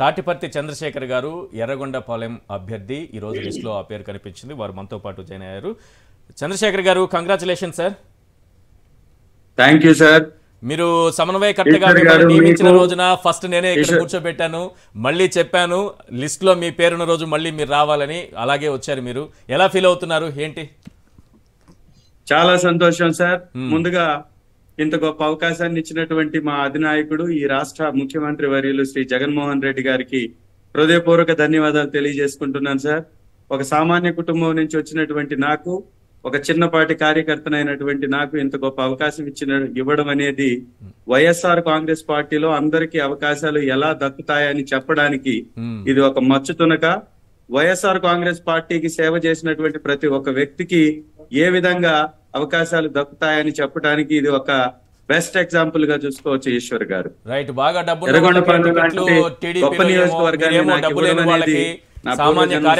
తాటిపర్తి చంద్రశేఖర్ గారు ఎర్రగొండపాలెం అభ్యర్థి ఈ రోజు లిస్ట్ లో ఆ పేరు కనిపించింది. వారు మనతో పాటు జాయిన్ అయ్యారు. చంద్రశేఖర్ గారు, congratulation sir. Thank you sir. మీరు సమన్వయకర్తగా నియమించిన రోజున ఫస్ట్ నేనే ఇక్కడ కూర్చోబెట్టాను, మళ్ళీ చెప్పాను లిస్ట్ లో మీ పేరున్న రోజు మళ్ళీ మీరు రావాలని. అలాగే వచ్చారు. మీరు ఎలా ఫీల్ అవుతున్నారు, ఏంటి? చాలా సంతోషం సార్. ముందుగా ఇంత గొప్ప అవకాశాన్ని ఇచ్చినటువంటి మా అధినాయకుడు, ఈ రాష్ట్ర ముఖ్యమంత్రి వర్యులు శ్రీ జగన్మోహన్ రెడ్డి గారికి హృదయపూర్వక ధన్యవాదాలు తెలియజేసుకుంటున్నాను సార్. ఒక సామాన్య కుటుంబం నుంచి వచ్చినటువంటి నాకు, ఒక చిన్నపాటి కార్యకర్తనైనటువంటి నాకు ఇంత గొప్ప అవకాశం ఇవ్వడం అనేది వైఎస్ఆర్ కాంగ్రెస్ పార్టీలో అందరికీ అవకాశాలు ఎలా దక్కుతాయని చెప్పడానికి ఇది ఒక మచ్చుతునక. వైఎస్ఆర్ కాంగ్రెస్ పార్టీకి సేవ చేసినటువంటి ప్రతి ఒక్క వ్యక్తికి ఏ విధంగా అవకాశాలు దక్కుతాయని చెప్పడానికి ఇది ఒక బెస్ట్ ఎగ్జాంపుల్ గా చూసుకోవచ్చు ఈశ్వర్ గారు. రైట్. బాగా ఎర్రగొండపాలెం గొప్ప నియోజకవర్గాన్ని నాకు ఇవ్వడం అనేది నా పూర్వజన్మ.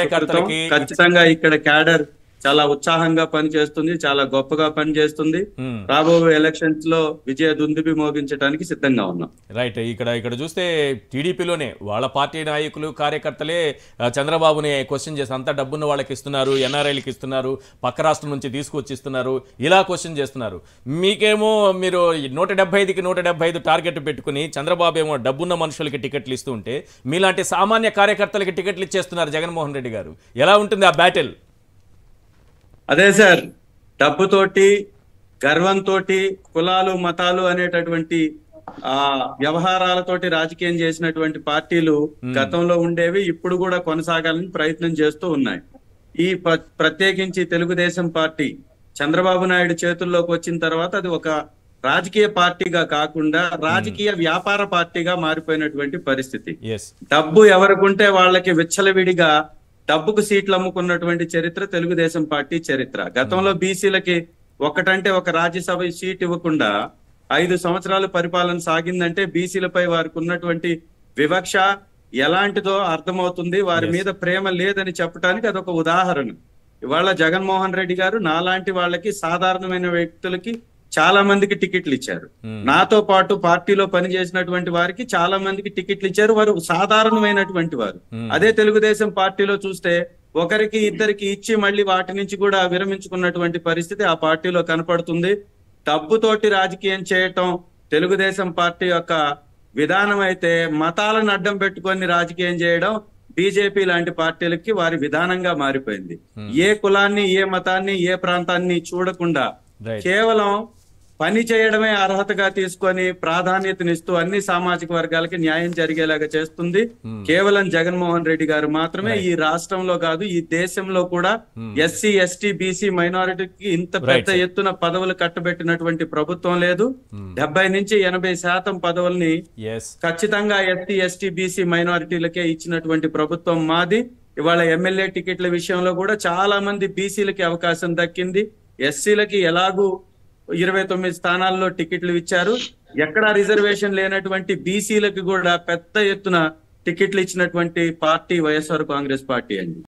ఖచ్చితంగా ఇక్కడ క్యాడర్ చాలా ఉత్సాహంగా పనిచేస్తుంది, చాలా గొప్పగా పనిచేస్తుంది. రాబోయే ఎలక్షన్స్ లో విజయ దుందుబి మోగించడానికి సిద్ధంగా ఉన్నాం. రైట్. ఇక్కడ చూస్తే టీడీపీలోనే వాళ్ళ పార్టీ నాయకులు, కార్యకర్తలే చంద్రబాబుని క్వశ్చన్ చేస్తారు. అంతా డబ్బున్న వాళ్ళకి ఇస్తున్నారు, ఎన్ఆర్ఐలకి ఇస్తున్నారు, పక్క రాష్ట్రం నుంచి తీసుకొచ్చి ఇస్తున్నారు, ఇలా క్వశ్చన్ చేస్తున్నారు. మీకేమో మీరు 175కి 175 టార్గెట్ పెట్టుకుని, చంద్రబాబు ఏమో డబ్బున్న మనుషులకి టికెట్లు ఇస్తూ ఉంటే మీలాంటి సామాన్య కార్యకర్తలకి టికెట్లు ఇచ్చేస్తున్నారు జగన్మోహన్ రెడ్డి గారు. ఎలా ఉంటుంది ఆ బ్యాటిల్? అదే సార్, డబ్బుతోటి, గర్వంతో, కులాలు మతాలు అనేటటువంటి వ్యవహారాలతోటి రాజకీయం చేసినటువంటి పార్టీలు గతంలో ఉండేవి, ఇప్పుడు కూడా కొనసాగాలని ప్రయత్నం చేస్తూ ఉన్నాయి. ఈ ప్రత్యేకించి తెలుగుదేశం పార్టీ చంద్రబాబు నాయుడు చేతుల్లోకి వచ్చిన తర్వాత అది ఒక రాజకీయ పార్టీగా కాకుండా రాజకీయ వ్యాపార పార్టీగా మారిపోయినటువంటి పరిస్థితి. డబ్బు ఎవరికుంటే వాళ్ళకి విచ్చలవిడిగా డబ్బుకు సీట్లు అమ్ముకున్నటువంటి చరిత్ర తెలుగుదేశం పార్టీ చరిత్ర. గతంలో బీసీలకి ఒకటంటే ఒక రాజ్యసభ సీట్ ఇవ్వకుండా 5 సంవత్సరాలు పరిపాలన సాగిందంటే బీసీలపై వారికి ఉన్నటువంటి వివక్ష ఎలాంటిదో అర్థమవుతుంది. వారి మీద ప్రేమ లేదని చెప్పడానికి అదొక ఉదాహరణ. ఇవాళ జగన్మోహన్ రెడ్డి గారు నాలాంటి వాళ్ళకి, సాధారణమైన వ్యక్తులకి చాలా మందికి టికెట్లు ఇచ్చారు. నాతో పాటు పార్టీలో పనిచేసినటువంటి వారికి చాలా మందికి టికెట్లు ఇచ్చారు. వారు సాధారణమైనటువంటి వారు. అదే తెలుగుదేశం పార్టీలో చూస్తే ఒకరికి ఇద్దరికి ఇచ్చి మళ్ళీ వాటి నుంచి కూడా విరమించుకున్నటువంటి పరిస్థితి ఆ పార్టీలో కనపడుతుంది. డబ్బుతోటి రాజకీయం చేయటం తెలుగుదేశం పార్టీ యొక్క విధానం అయితే, మతాలను అడ్డం పెట్టుకొని రాజకీయం చేయడం బీజేపీ లాంటి పార్టీలకి వారి విధానంగా మారిపోయింది. ఏ కులాన్ని, ఏ మతాన్ని, ఏ ప్రాంతాన్ని చూడకుండా కేవలం పని చేయడమే అర్హతగా తీసుకొని ప్రాధాన్యతనిస్తూ అన్ని సామాజిక వర్గాలకి న్యాయం జరిగేలాగా చేస్తుంది కేవలం జగన్మోహన్ రెడ్డి గారు మాత్రమే. ఈ రాష్ట్రంలో కాదు, ఈ దేశంలో కూడా ఎస్సీ, ఎస్టీ, బీసీ మైనారిటీకి ఇంత పెద్ద ఎత్తున పదవులు కట్టబెట్టినటువంటి ప్రభుత్వం లేదు. 70 నుంచి 80% పదవుల్ని ఖచ్చితంగా ఎస్సీ, ఎస్టీ, బీసీ మైనారిటీలకే ఇచ్చినటువంటి ప్రభుత్వం మాది. ఇవాళ ఎమ్మెల్యే టికెట్ల విషయంలో కూడా చాలా మంది బీసీలకి అవకాశం దక్కింది. ఎస్సీలకి ఎలాగూ 29 స్థానాల్లో టికెట్లు ఇచ్చారు. ఎక్కడా రిజర్వేషన్ లేనటువంటి బీసీలకు కూడా పెద్ద ఎత్తున టికెట్లు ఇచ్చినటువంటి పార్టీ వైఎస్ఆర్ కాంగ్రెస్ పార్టీ అండి.